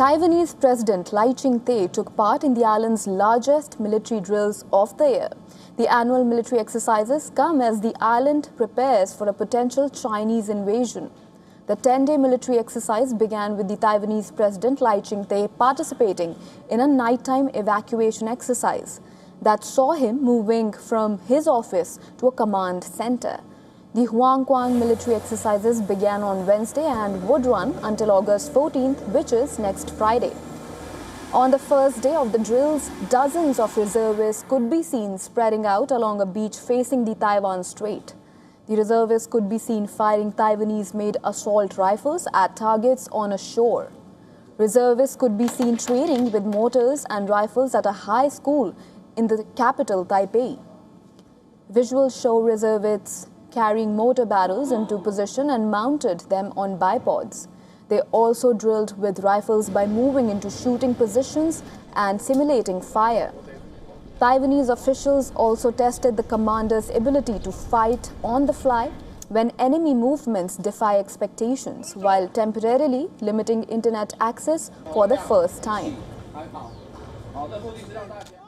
Taiwanese President Lai Ching-te took part in the island's largest military drills of the year. The annual military exercises come as the island prepares for a potential Chinese invasion. The 10-day military exercise began with the Taiwanese President Lai Ching-te participating in a nighttime evacuation exercise that saw him moving from his office to a command center. The Han Kuang military exercises began on Wednesday and would run until August 14th, which is next Friday. On the first day of the drills, dozens of reservists could be seen spreading out along a beach facing the Taiwan Strait. The reservists could be seen firing Taiwanese-made assault rifles at targets on a shore. Reservists could be seen training with mortars and rifles at a high school in the capital, Taipei. Visuals show reservists carrying mortar barrels into position and mounted them on bipods. They also drilled with rifles by moving into shooting positions and simulating fire. Taiwanese officials also tested the commander's ability to fight on the fly when enemy movements defy expectations, while temporarily limiting internet access for the first time.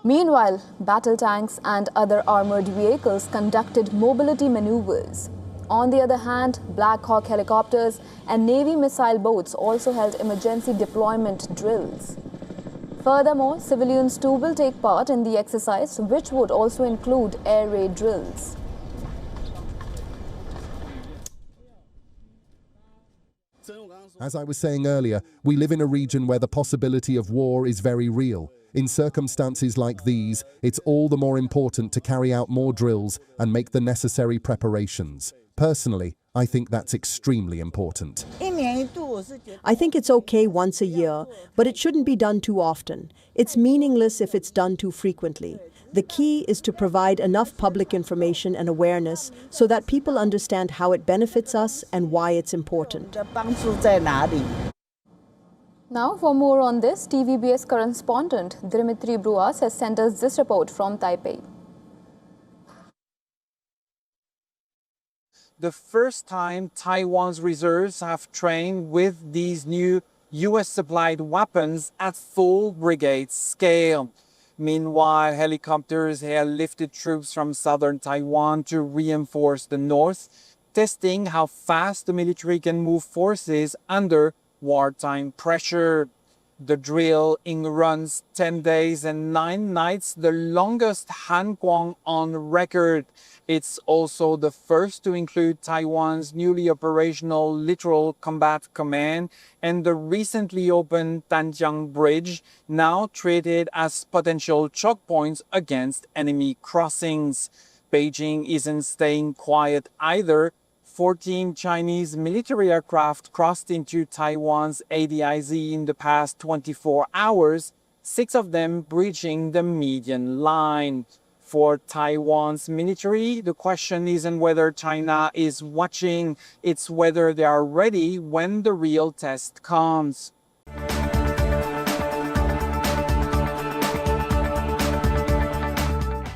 Meanwhile, battle tanks and other armored vehicles conducted mobility maneuvers. On the other hand, Black Hawk helicopters and Navy missile boats also held emergency deployment drills. Furthermore, civilians too will take part in the exercise, which would also include air raid drills. As I was saying earlier, we live in a region where the possibility of war is very real. In circumstances like these, it's all the more important to carry out more drills and make the necessary preparations. Personally, I think that's extremely important. I think it's okay once a year, but it shouldn't be done too often. It's meaningless if it's done too frequently. The key is to provide enough public information and awareness so that people understand how it benefits us and why it's important. Now, for more on this, TVBS correspondent Dimitri Bruas has sent us this report from Taipei. The first time Taiwan's reserves have trained with these new US-supplied weapons at full brigade scale. Meanwhile, helicopters airlifted troops from southern Taiwan to reinforce the north, testing how fast the military can move forces under wartime pressure. The drill runs 10 days and 9 nights, the longest Han Kuang on record. It's also the first to include Taiwan's newly operational Littoral Combat Command and the recently opened Tanjiang Bridge, now treated as potential choke points against enemy crossings. Beijing isn't staying quiet either. 14 Chinese military aircraft crossed into Taiwan's ADIZ in the past 24 hours, 6 of them breaching the median line. For Taiwan's military, the question isn't whether China is watching, it's whether they are ready when the real test comes.